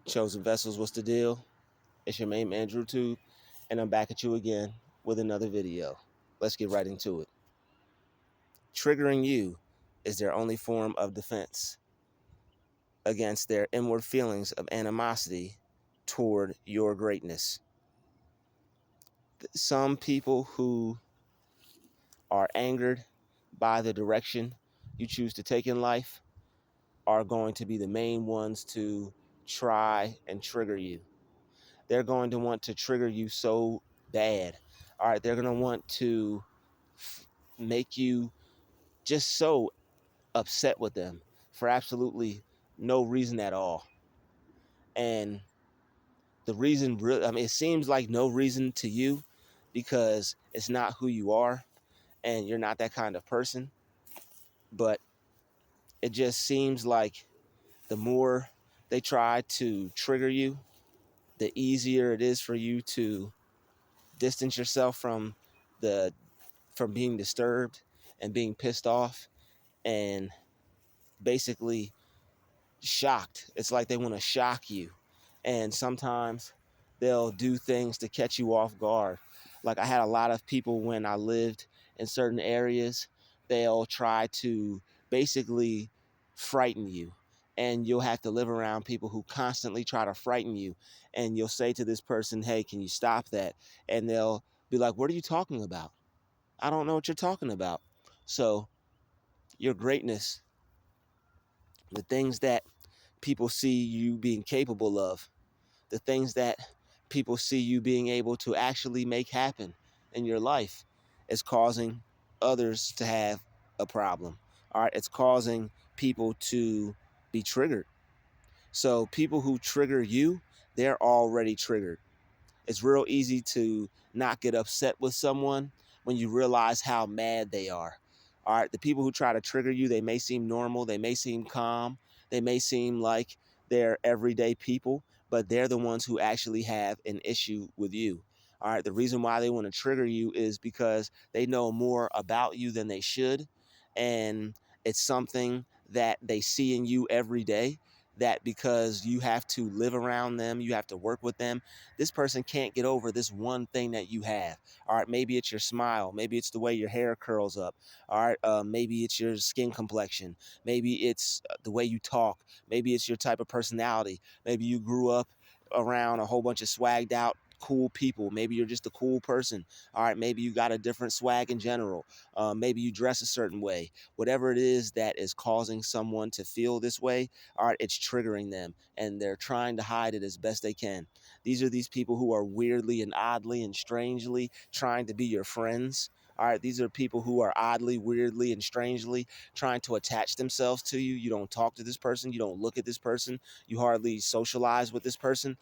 Chosen Vessels, what's the deal? It's your main man, Druuill, and I'm back at you again with another video. Let's get right into it. Triggering you is their only form of defense against their inward feelings of animosity toward your greatness. Some people who are angered by the direction you choose to take in life are going to be the main ones to try and trigger you. They're going to want to trigger you so bad. All right, they're going to want to make you just so upset with them for absolutely no reason at all. And the reason, really, I mean, it seems like no reason to you because it's not who you are and you're not that kind of person. But it just seems like the more they try to trigger you, the easier it is for you to distance yourself from being disturbed and being pissed off and basically shocked. It's like they want to shock you. And sometimes they'll do things to catch you off guard. Like I had a lot of people when I lived in certain areas, they'll try to basically frighten you. And you'll have to live around people who constantly try to frighten you. And you'll say to this person, hey, can you stop that? And they'll be like, what are you talking about? I don't know what you're talking about. So your greatness, the things that people see you being capable of, the things that people see you being able to actually make happen in your life is causing others to have a problem. All right, it's causing people to be triggered. So people who trigger you, they're already triggered. It's real easy to not get upset with someone when you realize how mad they are. All right, the people who try to trigger you, they may seem normal, they may seem calm, they may seem like they're everyday people, but they're the ones who actually have an issue with you. All right, the reason why they want to trigger you is because they know more about you than they should, and it's something that they see in you every day, that because you have to live around them, you have to work with them, this person can't get over this one thing that you have. All right, maybe it's your smile, maybe it's the way your hair curls up. All right, maybe it's your skin complexion, maybe it's the way you talk, maybe it's your type of personality, maybe you grew up around a whole bunch of swagged out cool people, maybe you're just a cool person. All right, maybe you got a different swag in general, maybe you dress a certain way. Whatever it is that is causing someone to feel this way, all right, it's triggering them and they're trying to hide it as best they can. These are these people who are weirdly and oddly and strangely trying to be your friends. All right, these are people who are oddly, weirdly, and strangely trying to attach themselves to you. You don't talk to this person. You don't look at this person. You hardly socialize with this person.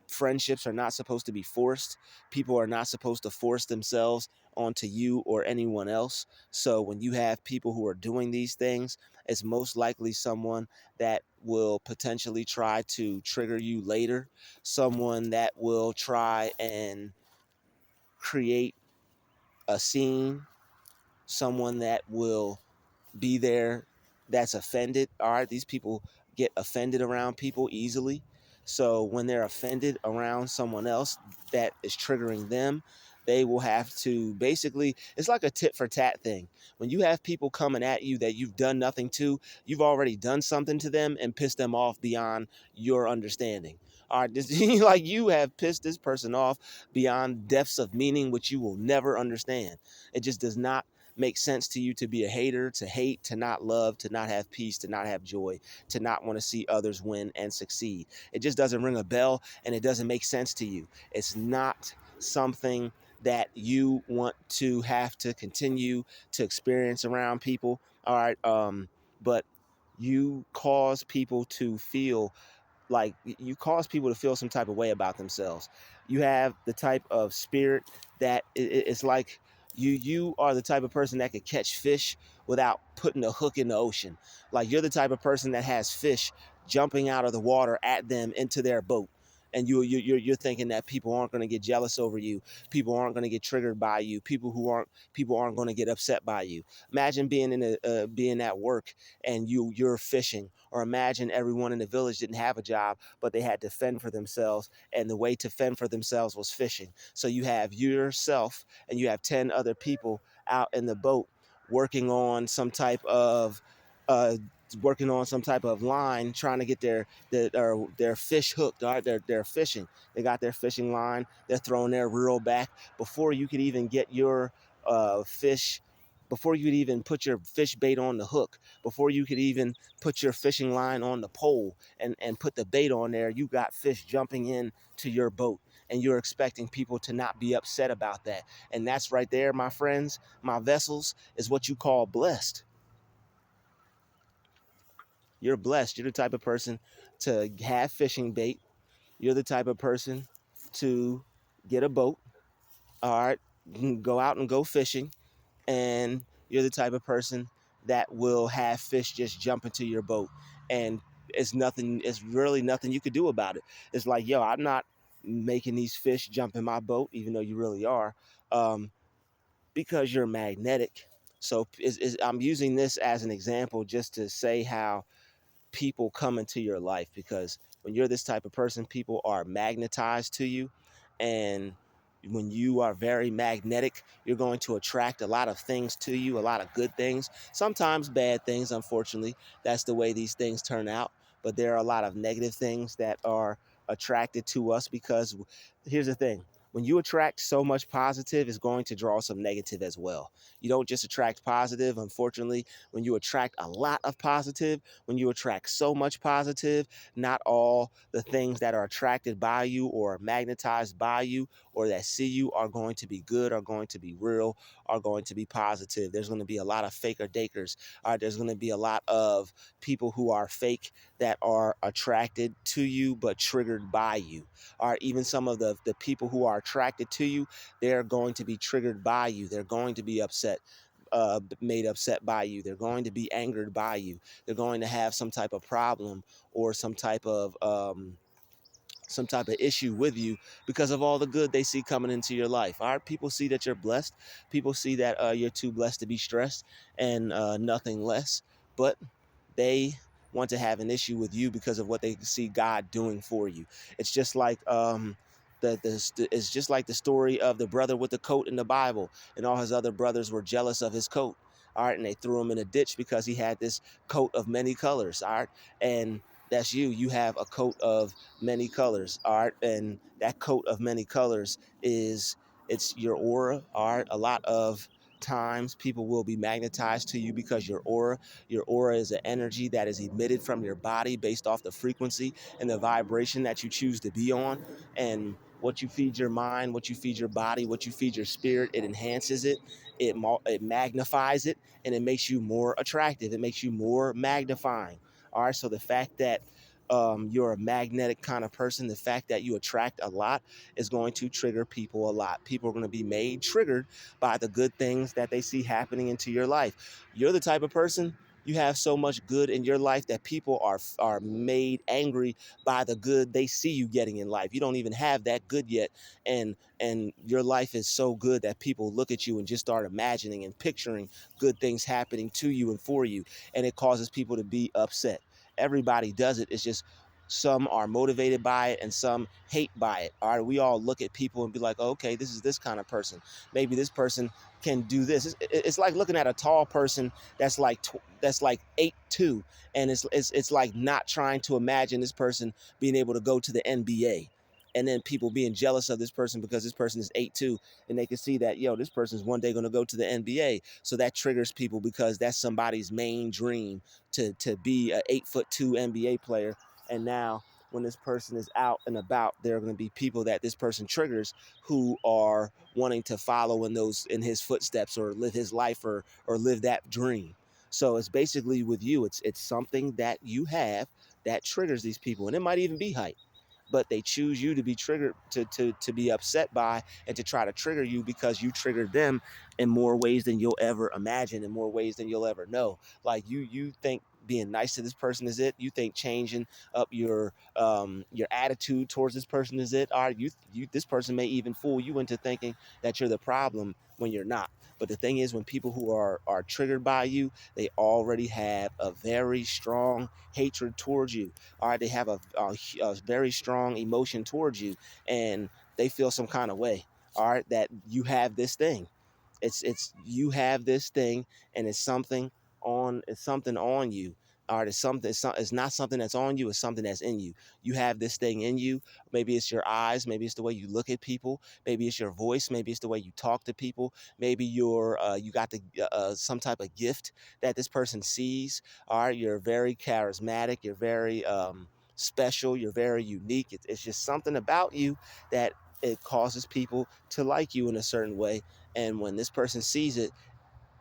Friendships are not supposed to be forced. People are not supposed to force themselves onto you or anyone else. So when you have people who are doing these things, it's most likely someone that will potentially try to trigger you later, someone that will try and create a scene, someone that will be there that's offended. All right, these people get offended around people easily. So when they're offended around someone else that is triggering them, they will have to basically, it's like a tit for tat thing. When you have people coming at you that you've done nothing to, you've already done something to them and pissed them off beyond your understanding. All right, this, like you have pissed this person off beyond depths of meaning, which you will never understand. It just does not make sense to you to be a hater, to hate, to not love, to not have peace, to not have joy, to not want to see others win and succeed. It just doesn't ring a bell and it doesn't make sense to you. It's not something that you want to have to continue to experience around people. All right. But you cause people to feel like you cause people to feel some type of way about themselves. You have the type of spirit that it's like you are the type of person that could catch fish without putting a hook in the ocean. Like you're the type of person that has fish jumping out of the water at them into their boat. and you're thinking that people aren't going to get jealous over you, people aren't going to get triggered by you, people aren't going to get upset by you. Imagine being in being at work and you're fishing, or imagine everyone in the village didn't have a job but they had to fend for themselves, and the way to fend for themselves was fishing. So you have yourself and you have 10 other people out in the boat working on some type of uh, line, trying to get their fish hooked. All right, they're fishing. They got their fishing line. They're throwing their reel back before you could even get your fish. Before you could even put your fish bait on the hook, before you could even put your fishing line on the pole and put the bait on there, you got fish jumping in to your boat. And you're expecting people to not be upset about that. And that's right there, my friends, my vessels, is what you call blessed. You're blessed. You're the type of person to have fishing bait. You're the type of person to get a boat. All right, go out and go fishing. And you're the type of person that will have fish just jump into your boat. And it's really nothing you could do about it. It's like, yo, I'm not making these fish jump in my boat, even though you really are, because you're magnetic. So I'm using this as an example just to say how people come into your life, because when you're this type of person, people are magnetized to you. And when you are very magnetic, you're going to attract a lot of things to you, a lot of good things, sometimes bad things. Unfortunately, that's the way these things turn out. But there are a lot of negative things that are attracted to us, because here's the thing. When you attract so much positive, it's going to draw some negative as well. You don't just attract positive. Unfortunately, when you attract a lot of positive, when you attract so much positive, not all the things that are attracted by you or magnetized by you or that see you are going to be good, are going to be real, are going to be positive. There's going to be a lot of faker dakers. There's going to be a lot of people who are fake that are attracted to you but triggered by you. Even some of the people who are attracted to you, they're going to be triggered by you. They're going to be upset. Made upset by you. They're going to be angered by you. They're going to have some type of problem or some type of issue with you because of all the good they see coming into your life. All right, people see that you're blessed. People see that you're too blessed to be stressed and nothing less. But they want to have an issue with you because of what they see God doing for you. It's just like it's just like the story of the brother with the coat in the Bible, and all his other brothers were jealous of his coat. All right, and they threw him in a ditch because he had this coat of many colors. All right, and that's you. You have a coat of many colors. All right, and that coat of many colors it's your aura. All right, a lot of times people will be magnetized to you because your aura is an energy that is emitted from your body based off the frequency and the vibration that you choose to be on. And what you feed your mind, what you feed your body, what you feed your spirit, it enhances it, it magnifies it, and it makes you more attractive. It makes you more magnifying. All right, so the fact that you're a magnetic kind of person, the fact that you attract a lot is going to trigger people a lot. People are going to be made triggered by the good things that they see happening into your life. You're the type of person, you have so much good in your life that people are made angry by the good they see you getting in life. You don't even have that good yet, and your life is so good that people look at you and just start imagining and picturing good things happening to you and for you, and it causes people to be upset. Everybody does it. It's just some are motivated by it and some hate by it. All right, we all look at people and be like, oh, okay, this is this kind of person. Maybe this person can do this. It's like looking at a tall person that's like 8'2", and it's like not trying to imagine this person being able to go to the NBA. And then people being jealous of this person because this person is 8'2", and they can see that, yo, this person is one day going to go to the NBA. So that triggers people because that's somebody's main dream to be a 8'2" NBA player. And now when this person is out and about, there are going to be people that this person triggers who are wanting to follow in his footsteps or live his life or live that dream. So it's basically with you, it's something that you have that triggers these people, and it might even be height, but they choose you to be triggered to be upset by and to try to trigger you because you triggered them in more ways than you'll ever imagine, in more ways than you'll ever know. Like you think being nice to this person is it. You think changing up your attitude towards this person is it. All right, this person may even fool you into thinking that you're the problem when you're not. But the thing is, when people who are triggered by you, they already have a very strong hatred towards you. All right, they have a very strong emotion towards you, and they feel some kind of way. All right, that you have this thing. It's you have this thing, and it's something on you. All right, it's not something that's on you, it's something that's in you. You have this thing in you. Maybe it's your eyes, maybe it's the way you look at people, maybe it's your voice, maybe it's the way you talk to people, maybe you got some type of gift that this person sees. All right, you're very charismatic, you're very special, you're very unique. It's just something about you that it causes people to like you in a certain way. And when this person sees it,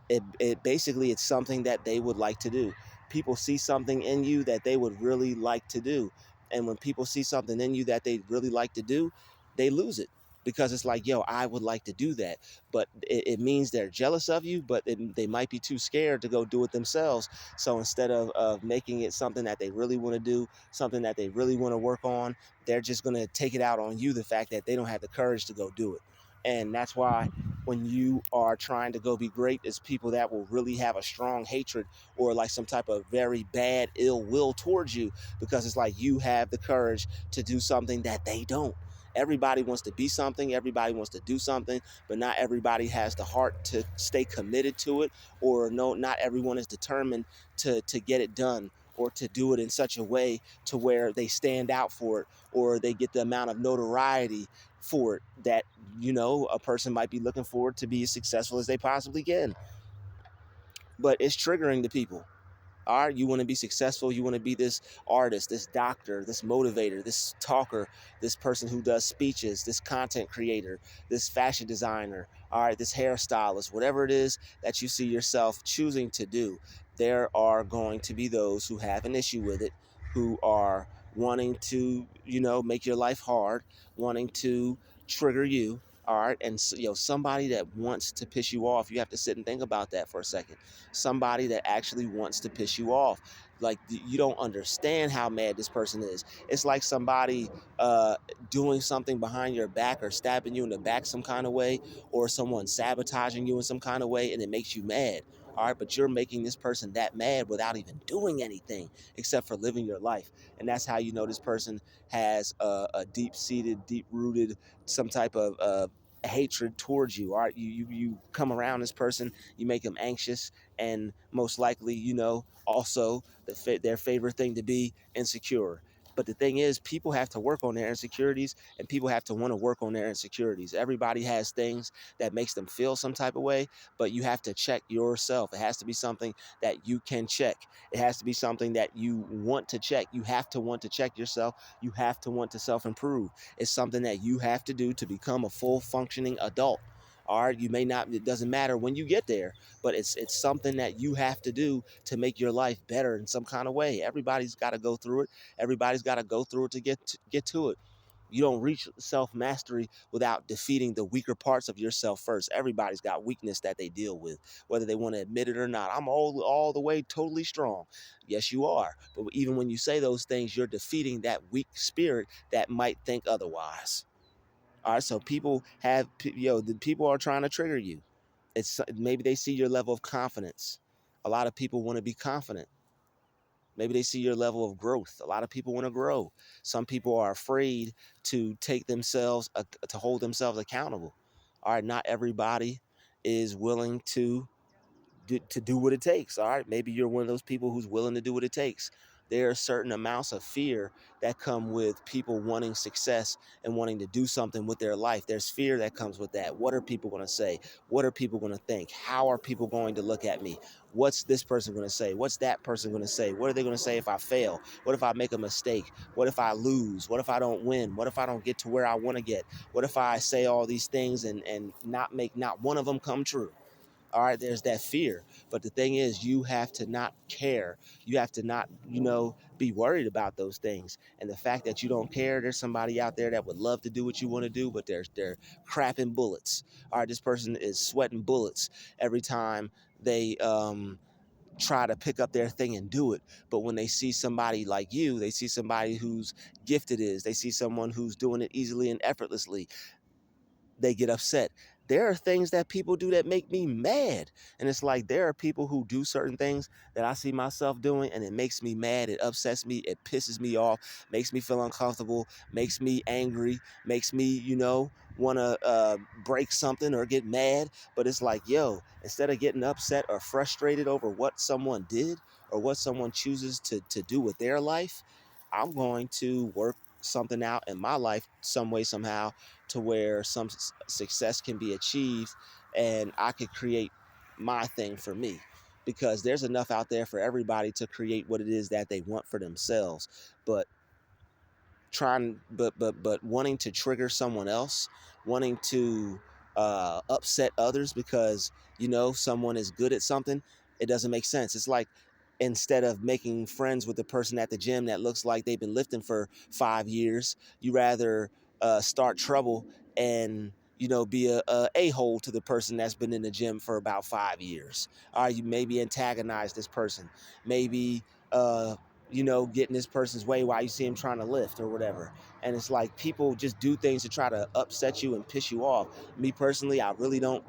it basically it's something that they would like to do. People see something in you that they would really like to do. And when people see something in you that they really like to do, they lose it, because it's like, yo, I would like to do that. But it means they're jealous of you, but they might be too scared to go do it themselves. So instead of making it something that they really want to do, something that they really want to work on, they're just going to take it out on you, the fact that they don't have the courage to go do it. And that's why when you are trying to go be great, is people that will really have a strong hatred or like some type of very bad ill will towards you, because it's like you have the courage to do something that they don't. Everybody wants to be something, everybody wants to do something, but not everybody has the heart to stay committed to it, or no, not everyone is determined to get it done, or to do it in such a way to where they stand out for it, or they get the amount of notoriety for it that a person might be looking forward to be as successful as they possibly can. But it's triggering to people. All right, you want to be successful, you want to be this artist, this doctor, this motivator, this talker, this person who does speeches, this content creator, this fashion designer, all right, this hairstylist, whatever it is that you see yourself choosing to do. There are going to be those who have an issue with it, who are wanting to make your life hard, wanting to trigger you. All right, and somebody that wants to piss you off, you have to sit and think about that for a second. Somebody that actually wants to piss you off. Like, you don't understand how mad this person is. It's like somebody uh, doing something behind your back, or stabbing you in the back some kind of way, or someone sabotaging you in some kind of way, and it makes you mad. All right, but you're making this person that mad without even doing anything except for living your life. And that's how you know this person has a deep-seated, deep-rooted, some type of hatred towards you. All right, you come around this person, you make them anxious, and most likely, also their favorite thing to be insecure. But the thing is, people have to work on their insecurities, and people have to want to work on their insecurities. Everybody has things that makes them feel some type of way, but you have to check yourself. It has to be something that you can check. It has to be something that you want to check. You have to want to check yourself. You have to want to self-improve. It's something that you have to do to become a full functioning adult. All right, you may not, it doesn't matter when you get there, but it's something that you have to do to make your life better in some kind of way. Everybody's got to go through it. Everybody's got to go through it to get to it. You don't reach self mastery without defeating the weaker parts of yourself first. Everybody's got weakness that they deal with, whether they want to admit it or not. I'm all the way totally strong. Yes, you are. But even when you say those things, you're defeating that weak spirit that might think otherwise. All right, so the people are trying to trigger you. It's maybe they see your level of confidence. A lot of people want to be confident. Maybe they see your level of growth. A lot of people want to grow. Some people are afraid to to hold themselves accountable. All right, not everybody is willing to do what it takes. All right, maybe you're one of those people who's willing to do what it takes. There are certain amounts of fear that come with people wanting success and wanting to do something with their life. There's fear that comes with that. What are people going to say? What are people going to think? How are people going to look at me? What's this person going to say? What's that person going to say? What are they going to say if I fail? What if I make a mistake? What if I lose? What if I don't win? What if I don't get to where I want to get? What if I say all these things and not make not one of them come true? All right, there's that fear. But the thing is, you have to not care. You have to not, be worried about those things. And the fact that you don't care, there's somebody out there that would love to do what you want to do, but they're crapping bullets. All right, this person is sweating bullets every time they try to pick up their thing and do it. But when they see somebody like you, they see somebody who's gifted they see someone who's doing it easily and effortlessly, they get upset. There are things that people do that make me mad. And it's like there are people who do certain things that I see myself doing and it makes me mad. It upsets me. It pisses me off, makes me feel uncomfortable, makes me angry, makes me, want to break something or get mad. But it's like, yo, instead of getting upset or frustrated over what someone did or what someone chooses to do with their life, I'm going to work something out in my life some way, somehow, to where some success can be achieved and I could create my thing for me, because there's enough out there for everybody to create what it is that they want for themselves. But wanting to trigger someone else, wanting to upset others because someone is good at something, it doesn't make sense. It's like, instead of making friends with the person at the gym that looks like they've been lifting for 5 years, you rather start trouble and be a hole to the person that's been in the gym for about 5 years. Or you maybe antagonize this person, maybe get in this person's way while you see him trying to lift or whatever. And it's like people just do things to try to upset you and piss you off. Me personally, I really don't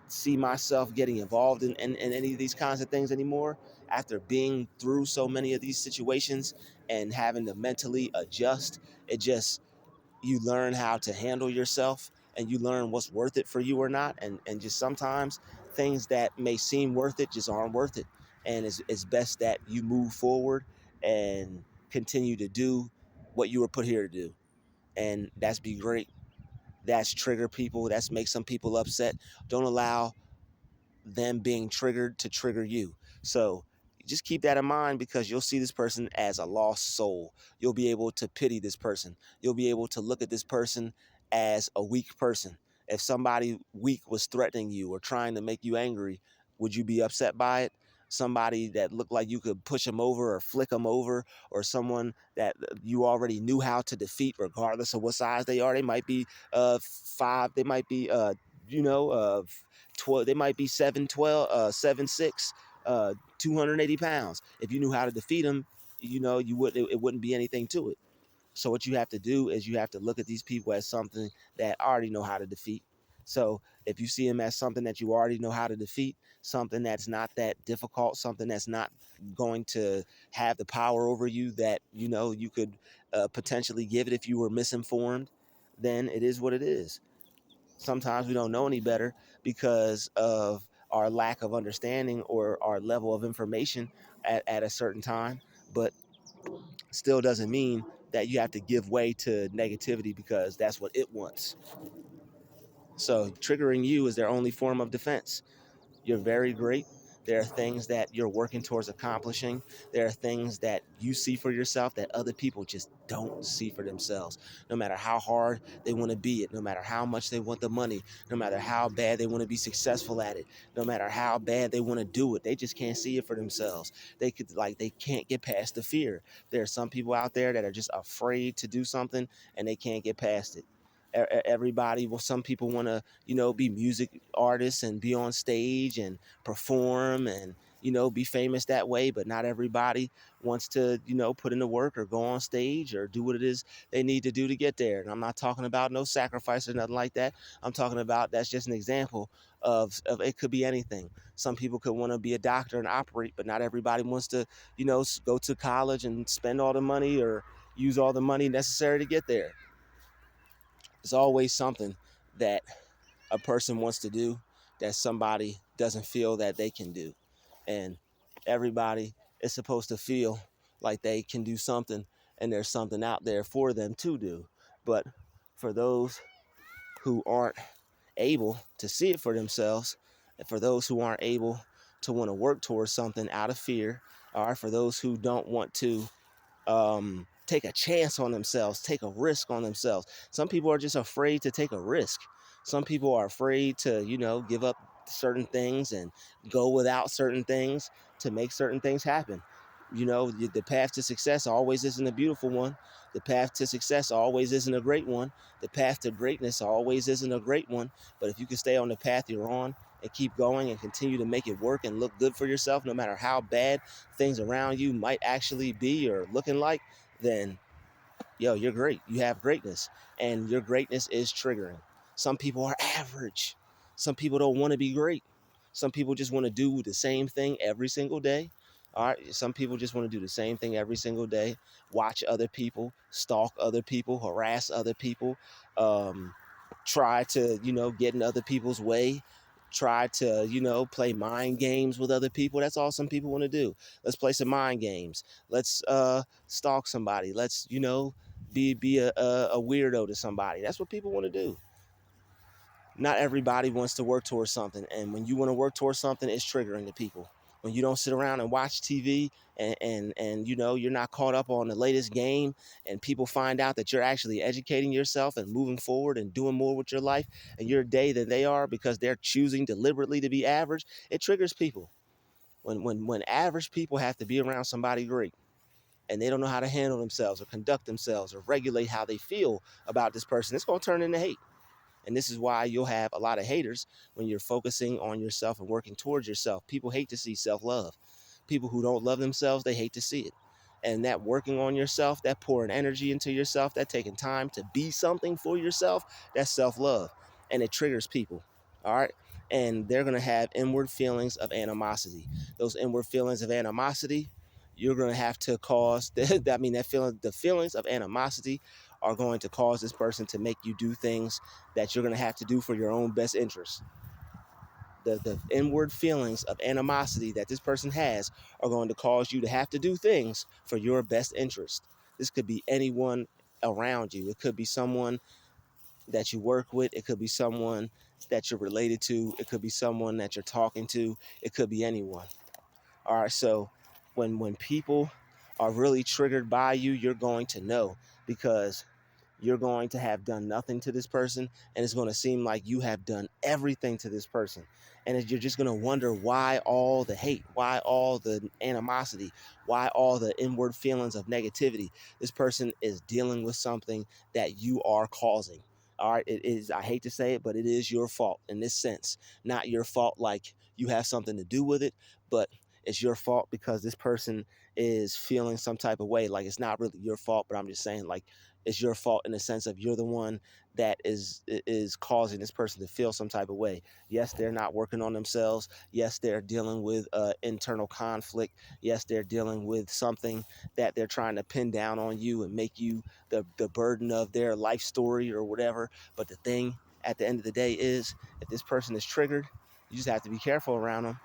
see myself getting involved in any of these kinds of things anymore, after being through so many of these situations and having to mentally adjust. It just, you learn how to handle yourself and you learn what's worth it for you or not. And just sometimes things that may seem worth it just aren't worth it. And it's best that you move forward and continue to do what you were put here to do. And that's be great. That's trigger people. That's make some people upset. Don't allow them being triggered to trigger you. So just keep that in mind, because you'll see this person as a lost soul. You'll be able to pity this person. You'll be able to look at this person as a weak person. If somebody weak was threatening you or trying to make you angry, would you be upset by it? Somebody that looked like you could push them over or flick them over, or someone that you already knew how to defeat, regardless of what size they are. They might be 5, they might be you know, uh, 12, they might be 7'6", 280 pounds. If you knew how to defeat them, it wouldn't be anything to it. So what you have to do is you have to look at these people as something that already know how to defeat. So if you see them as something that you already know how to defeat, something that's not that difficult, something that's not going to have the power over you that you could potentially give it if you were misinformed, then it is what it is. Sometimes we don't know any better because of our lack of understanding or our level of information at a certain time. But still doesn't mean that you have to give way to negativity because that's what it wants. So triggering you is their only form of defense. You're very great. There are things that you're working towards accomplishing. There are things that you see for yourself that other people just don't see for themselves. No matter how hard they want to be it, no matter how much they want the money, no matter how bad they want to be successful at it, no matter how bad they want to do it, they just can't see it for themselves. They can't get past the fear. There are some people out there that are just afraid to do something and they can't get past it. Everybody, well, some people want to be music artists and be on stage and perform and be famous that way, but not everybody wants to put in the work or go on stage or do what it is they need to do to get there. And I'm not talking about no sacrifice or nothing like that. I'm talking about, that's just an example of it could be anything. Some people could want to be a doctor and operate, but not everybody wants to go to college and spend all the money or use all the money necessary to get there. It's always something that a person wants to do that somebody doesn't feel that they can do. And everybody is supposed to feel like they can do something and there's something out there for them to do. But for those who aren't able to see it for themselves, and for those who aren't able to want to work towards something out of fear, or for those who don't want to take a chance on themselves, take a risk on themselves. Some people are just afraid to take a risk. Some people are afraid to, give up certain things and go without certain things to make certain things happen. The path to success always isn't a beautiful one. The path to success always isn't a great one. The path to greatness always isn't a great one. But if you can stay on the path you're on and keep going and continue to make it work and look good for yourself, no matter how bad things around you might actually be or looking like, then yo, you're great. You have greatness, and your greatness is triggering. Some people are average. Some people don't want to be great. Some people just want to do the same thing every single day. All right. Some people just want to do the same thing every single day. Watch other people, stalk other people, harass other people, um, try to, get in other people's way, try to, play mind games with other people. That's all some people want to do. Let's play some mind games. Let's stalk somebody. Let's, be a weirdo to somebody. That's what people want to do. Not everybody wants to work towards something, and when you want to work towards something, it's triggering to people. When you don't sit around and watch TV, and you're not caught up on the latest game, and people find out that you're actually educating yourself and moving forward and doing more with your life and your day than they are, because they're choosing deliberately to be average, it triggers people. When average people have to be around somebody great, and they don't know how to handle themselves or conduct themselves or regulate how they feel about this person, it's going to turn into hate. And this is why you'll have a lot of haters when you're focusing on yourself and working towards yourself. People hate to see self-love. People who don't love themselves, they hate to see it. And that working on yourself, that pouring energy into yourself, that taking time to be something for yourself, that's self-love. And it triggers people. All right. And they're going to have inward feelings of animosity. Those inward feelings of animosity, you're going to have to cause, the feelings of animosity are going to cause this person to make you do things that you're going to have to do for your own best interest. The inward feelings of animosity that this person has are going to cause you to have to do things for your best interest. This could be anyone around you. It could be someone that you work with. It could be someone that you're related to. It could be someone that you're talking to. It could be anyone. All right, so when people are really triggered by you, you're going to know, because you're going to have done nothing to this person, and it's going to seem like you have done everything to this person. And you're just going to wonder why all the hate, why all the animosity, why all the inward feelings of negativity. This person is dealing with something that you are causing. All right, it is, I hate to say it, but it is your fault in this sense. Not your fault like you have something to do with it, but it's your fault because this person is feeling some type of way. Like, it's not really your fault, but I'm just saying, like, it's your fault in the sense of you're the one that is causing this person to feel some type of way. Yes, they're not working on themselves. Yes, they're dealing with internal conflict. Yes, they're dealing with something that they're trying to pin down on you and make you the burden of their life story or whatever. But the thing at the end of the day is, if this person is triggered, you just have to be careful around them.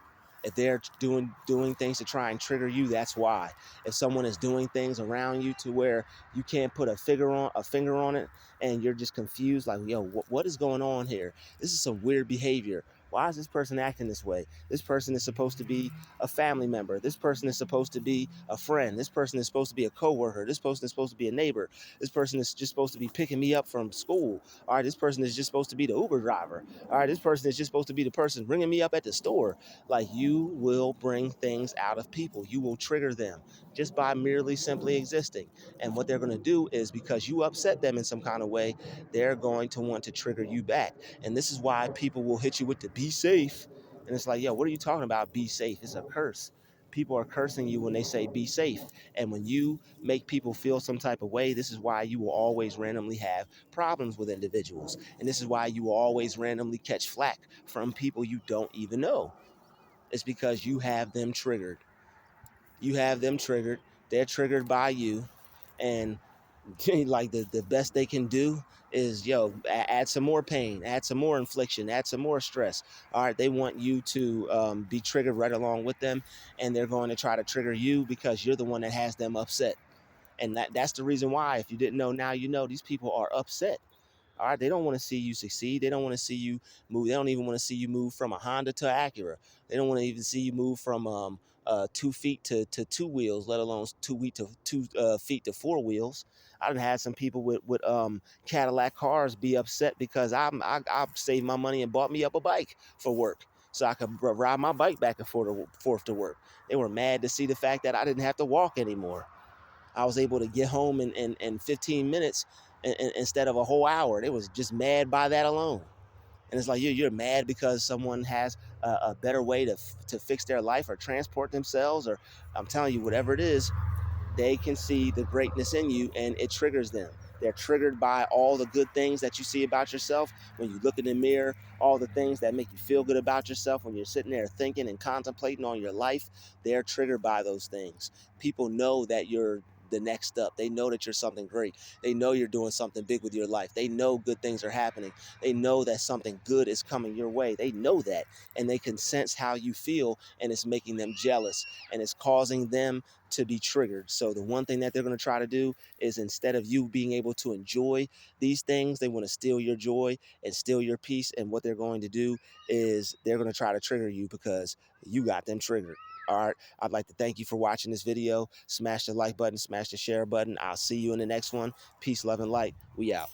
If they're doing things to try and trigger you, that's why. If someone is doing things around you to where you can't put a finger on it, and you're just confused, like, yo, what is going on here? This is some weird behavior. Why is this person acting this way? This person is supposed to be a family member. This person is supposed to be a friend. This person is supposed to be a coworker. This person is supposed to be a neighbor. This person is just supposed to be picking me up from school. All right, this person is just supposed to be the Uber driver. All right, this person is just supposed to be the person bringing me up at the store. Like, you will bring things out of people. You will trigger them just by merely simply existing. And what they're going to do is, because you upset them in some kind of way, they're going to want to trigger you back. And this is why people will hit you with the be safe. And it's like, yo, what are you talking about? Be safe. It's a curse. People are cursing you when they say be safe. And when you make people feel some type of way, this is why you will always randomly have problems with individuals. And this is why you will always randomly catch flack from people you don't even know. It's because you have them triggered. You have them triggered. They're triggered by you. And like, the best they can do is, yo, add some more pain, add some more infliction, add some more stress. All right, they want you to be triggered right along with them, and they're going to try to trigger you because you're the one that has them upset. And that's the reason why, if you didn't know, now you know, these people are upset. All right, they don't want to see you succeed. They don't want to see you move. They don't even want to see you move from a Honda to Acura. They don't want to even see you move from 2 feet to two wheels, let alone 2 feet to four wheels. I've had some people with Cadillac cars be upset because I saved my money and bought me up a bike for work, so I could ride my bike back and forth to work. They were mad to see the fact that I didn't have to walk anymore. I was able to get home in 15 minutes instead of a whole hour. They was just mad by that alone. And it's like you're mad because someone has a better way to fix their life or transport themselves, or I'm telling you, whatever it is, they can see the greatness in you and it triggers them. They're triggered by all the good things that you see about yourself. When you look in the mirror, all the things that make you feel good about yourself, when you're sitting there thinking and contemplating on your life, they're triggered by those things. People know that you're the next up. They know that you're something great. They know you're doing something big with your life. They know good things are happening. They know that something good is coming your way. They know that, and they can sense how you feel, and it's making them jealous, and it's causing them to be triggered. So the one thing that they're going to try to do is, instead of you being able to enjoy these things, they want to steal your joy and steal your peace. And what they're going to do is they're going to try to trigger you because you got them triggered. All right. I'd like to thank you for watching this video. Smash the like button, smash the share button. I'll see you in the next one. Peace, love, and light. We out.